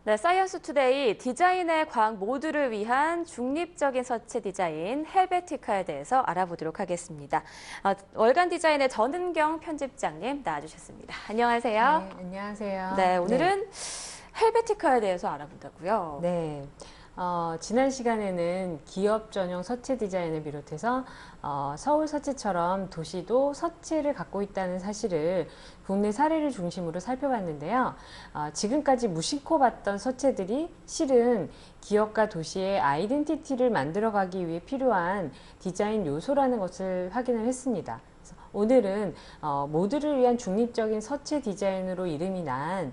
네, 사이언스 투데이 디자인의 과학 모두를 위한 중립적인 서체 디자인 헬베티카에 대해서 알아보도록 하겠습니다. 월간 디자인의 전은경 편집장님 나와주셨습니다. 안녕하세요. 네, 안녕하세요. 네, 오늘은 헬베티카에 대해서 알아본다고요. 네. 지난 시간에는 기업 전용 서체 디자인을 비롯해서 서울 서체처럼 도시도 서체를 갖고 있다는 사실을 국내 사례를 중심으로 살펴봤는데요. 지금까지 무심코 봤던 서체들이 실은 기업과 도시의 아이덴티티를 만들어가기 위해 필요한 디자인 요소라는 것을 확인을 했습니다. 오늘은 모두를 위한 중립적인 서체 디자인으로 이름이 난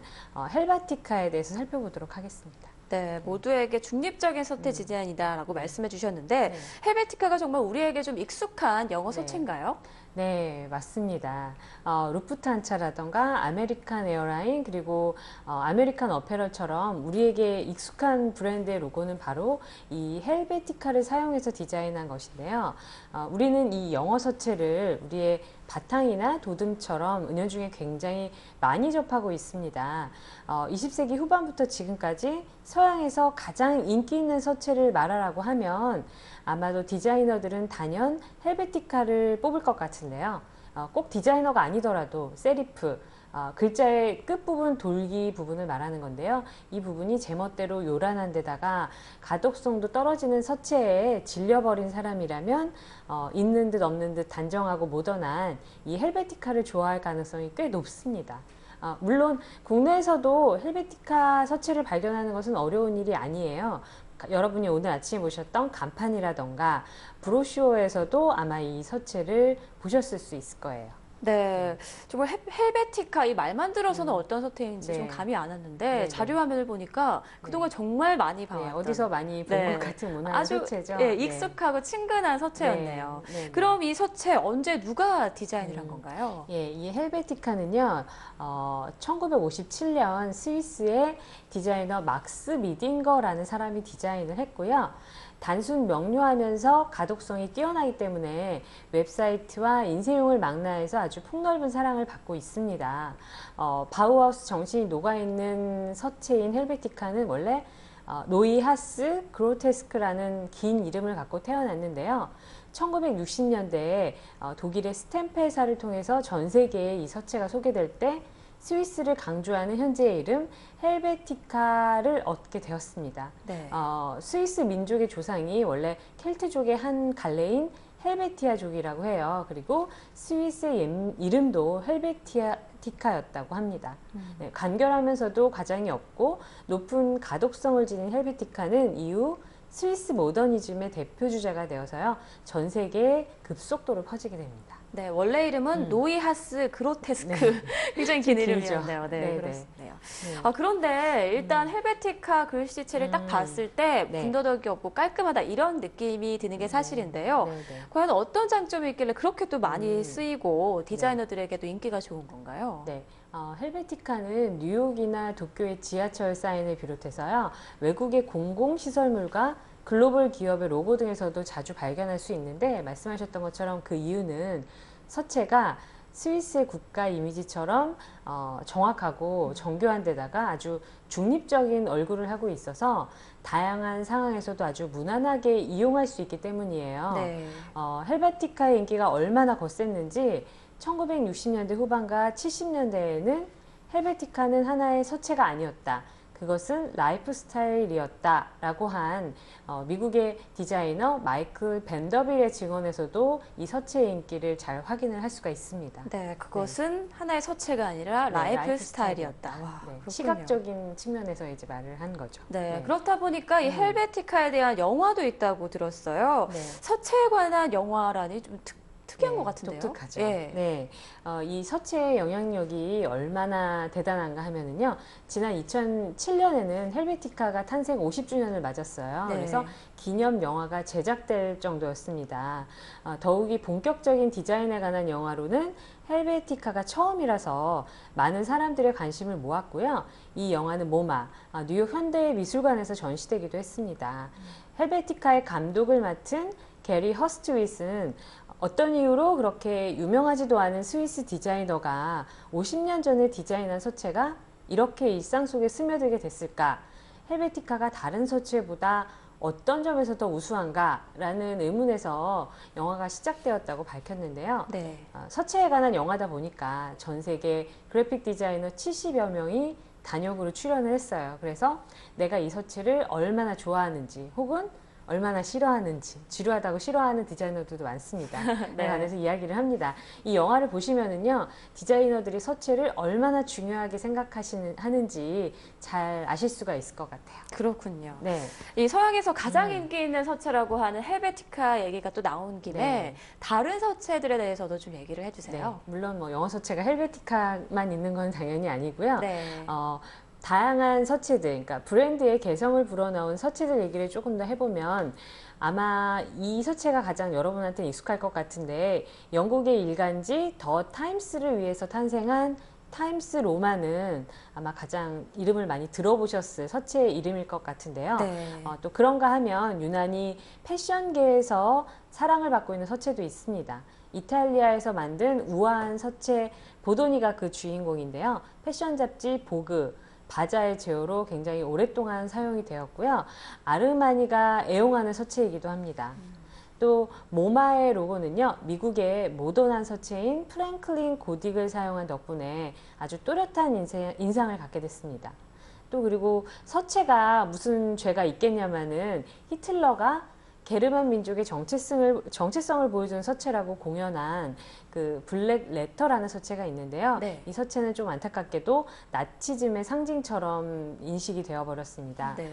헬베티카에 대해서 살펴보도록 하겠습니다. 네, 모두에게 중립적인 서체 디자인이다라고 말씀해 주셨는데 네. 헬베티카가 정말 우리에게 좀 익숙한 영어 네. 서체인가요? 네, 맞습니다. 루프트한차라던가 아메리칸 에어라인 그리고 아메리칸 어페럴처럼 우리에게 익숙한 브랜드의 로고는 바로 이 헬베티카를 사용해서 디자인한 것인데요. 우리는 이 영어 서체를 우리의 바탕이나 도둠처럼 은연중에 굉장히 많이 접하고 있습니다. 20세기 후반부터 지금까지 서양에서 가장 인기 있는 서체를 말하라고 하면 아마도 디자이너들은 단연 헬베티카를 뽑을 것 같은데요. 꼭 디자이너가 아니더라도 세리프, 글자의 끝부분, 돌기 부분을 말하는 건데요. 이 부분이 제멋대로 요란한 데다가 가독성도 떨어지는 서체에 질려버린 사람이라면 있는 듯 없는 듯 단정하고 모던한 이 헬베티카를 좋아할 가능성이 꽤 높습니다. 물론 국내에서도 헬베티카 서체를 발견하는 것은 어려운 일이 아니에요. 여러분이 오늘 아침에 보셨던 간판이라던가 브로슈어에서도 아마 이 서체를 보셨을 수 있을 거예요. 네, 정말 헬베티카 이 말만 들어서는 어떤 서체인지 네. 좀 감이 안 왔는데 네, 자료 화면을 보니까 그동안 정말 많이 봐왔던 네, 어디서 많이 본 것 같은 무난한 아주 서체죠. 익숙하고 친근한 서체였네요. 네, 네, 네. 그럼 이 서체 언제 누가 디자인을 한 건가요? 예, 이 헬베티카는요, 1957년 스위스의 디자이너 막스 미딩거라는 사람이 디자인을 했고요. 단순 명료하면서 가독성이 뛰어나기 때문에 웹사이트와 인쇄용을 망라해서 아주 폭넓은 사랑을 받고 있습니다. 바우하우스 정신이 녹아있는 서체인 헬베티카는 원래 노이하스 그로테스크라는 긴 이름을 갖고 태어났는데요. 1960년대에 독일의 스탬프 회사를 통해서 전 세계에 이 서체가 소개될 때 스위스를 강조하는 현재의 이름 헬베티카를 얻게 되었습니다. 네. 스위스 민족의 조상이 원래 켈트족의 한 갈래인 헬베티아족이라고 해요. 그리고 스위스의 이름도 헬베티카였다고 합니다. 네, 간결하면서도 과장이 없고 높은 가독성을 지닌 헬베티카는 이후 스위스 모더니즘의 대표주자가 되어서요. 전 세계에 급속도로 퍼지게 됩니다. 네, 원래 이름은 노이하스 그로테스크. 네. 굉장히 긴 길죠. 이름이었네요. 네, 네, 그렇네요. 네. 그런데 일단 헬베티카 글씨체를 딱 봤을 때 네. 군더더기 없고 깔끔하다 이런 느낌이 드는 게 사실인데요. 네, 네. 과연 어떤 장점이 있길래 그렇게 또 많이 쓰이고 디자이너들에게도 인기가 좋은 건가요? 네. 헬베티카는 뉴욕이나 도쿄의 지하철 사인을 비롯해서요. 외국의 공공시설물과 글로벌 기업의 로고 등에서도 자주 발견할 수 있는데 말씀하셨던 것처럼 그 이유는 서체가 스위스의 국가 이미지처럼 정확하고 정교한 데다가 아주 중립적인 얼굴을 하고 있어서 다양한 상황에서도 아주 무난하게 이용할 수 있기 때문이에요. 네. 헬베티카의 인기가 얼마나 거셌는지 1960년대 후반과 70년대에는 헬베티카는 하나의 서체가 아니었다. 그것은 라이프 스타일이었다라고 한 미국의 디자이너 마이클 밴더빌의 증언에서도 이 서체의 인기를 잘 확인을 할 수가 있습니다. 네, 그것은 하나의 서체가 아니라 네, 라이프 스타일이었다. 와, 네, 그렇군요. 시각적인 측면에서 이제 말을 한 거죠. 네, 그렇다 보니까 이 헬베티카에 대한 영화도 있다고 들었어요. 네. 서체에 관한 영화라니 좀 특이한 것 같은데요. 독특하죠. 예. 네. 이 서체의 영향력이 얼마나 대단한가 하면은요. 지난 2007년에는 헬베티카가 탄생 50주년을 맞았어요. 네. 그래서 기념 영화가 제작될 정도였습니다. 더욱이 본격적인 디자인에 관한 영화로는 헬베티카가 처음이라서 많은 사람들의 관심을 모았고요. 이 영화는 모마, 뉴욕 현대미술관에서 전시되기도 했습니다. 헬베티카의 감독을 맡은 게리 허스트윗은 어떤 이유로 그렇게 유명하지도 않은 스위스 디자이너가 50년 전에 디자인한 서체가 이렇게 일상 속에 스며들게 됐을까? 헬베티카가 다른 서체보다 어떤 점에서 더 우수한가라는 의문에서 영화가 시작되었다고 밝혔는데요. 네. 서체에 관한 영화다 보니까 전 세계 그래픽 디자이너 70여 명이 단역으로 출연을 했어요. 그래서 내가 이 서체를 얼마나 좋아하는지 혹은 얼마나 싫어하는지, 지루하다고 싫어하는 디자이너들도 많습니다. 네. 관해서 이야기를 합니다. 이 영화를 보시면은요, 디자이너들이 서체를 얼마나 중요하게 하는지 잘 아실 수가 있을 것 같아요. 그렇군요. 네. 이 서양에서 가장 인기 있는 서체라고 하는 헬베티카 얘기가 또 나온 김에 네. 다른 서체들에 대해서도 좀 얘기를 네. 해주세요. 물론 뭐 영어 서체가 헬베티카만 있는 건 당연히 아니고요. 네. 다양한 서체들, 그러니까 브랜드의 개성을 불어넣은 서체들 얘기를 조금 더 해보면 아마 이 서체가 가장 여러분한테 익숙할 것 같은데 영국의 일간지 더 타임스를 위해서 탄생한 타임스 로만은 아마 가장 이름을 많이 들어보셨을 서체의 이름일 것 같은데요. 네. 또 그런가 하면 유난히 패션계에서 사랑을 받고 있는 서체도 있습니다. 이탈리아에서 만든 우아한 서체 보도니가 그 주인공인데요. 패션 잡지 보그, 바자의 제어로 굉장히 오랫동안 사용이 되었고요. 아르마니가 애용하는 서체이기도 합니다. 또 모마의 로고는요, 미국의 모던한 서체인 프랭클린 고딕을 사용한 덕분에 아주 또렷한 인상을 갖게 됐습니다. 또 그리고 서체가 무슨 죄가 있겠냐마는 히틀러가 게르만 민족의 정체성을 보여주는 서체라고 공연한 그 블랙 레터라는 서체가 있는데요. 네. 이 서체는 좀 안타깝게도 나치즘의 상징처럼 인식이 되어버렸습니다. 네.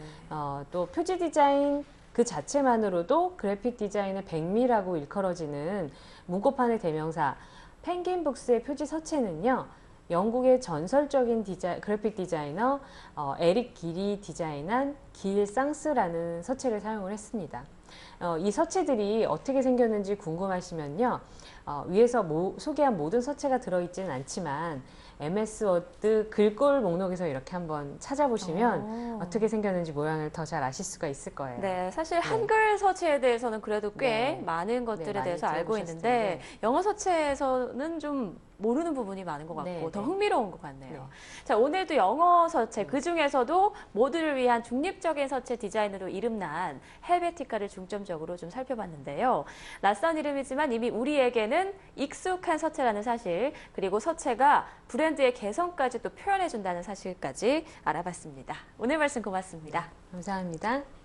또 표지 디자인 그 자체만으로도 그래픽 디자인의 백미라고 일컬어지는 문고판의 대명사 펭귄북스의 표지 서체는요. 영국의 전설적인 그래픽 디자이너 에릭 길이 디자인한 길 쌍스라는 서체를 사용을 했습니다. 이 서체들이 어떻게 생겼는지 궁금하시면요. 위에서 소개한 모든 서체가 들어있지는 않지만 MS 워드 글꼴 목록에서 이렇게 한번 찾아보시면 어떻게 생겼는지 모양을 더 잘 아실 수가 있을 거예요. 네, 사실 한글 서체에 대해서는 그래도 꽤 네. 많은 것들에 많이 대해서 알고 들어보셨을 있는데 텐데. 영어 서체에서는 좀 모르는 부분이 많은 것 같고 네, 더 네. 흥미로운 것 같네요. 네. 자, 오늘도 영어 서체 그 중에서도 모두를 위한 중립적인 서체 디자인으로 이름난 헬베티카를 중점적으로 좀 살펴봤는데요. 낯선 이름이지만 이미 우리에게는 익숙한 서체라는 사실, 그리고 서체가 브랜드의 개성까지 또 표현해준다는 사실까지 알아봤습니다. 오늘 말씀 고맙습니다. 감사합니다.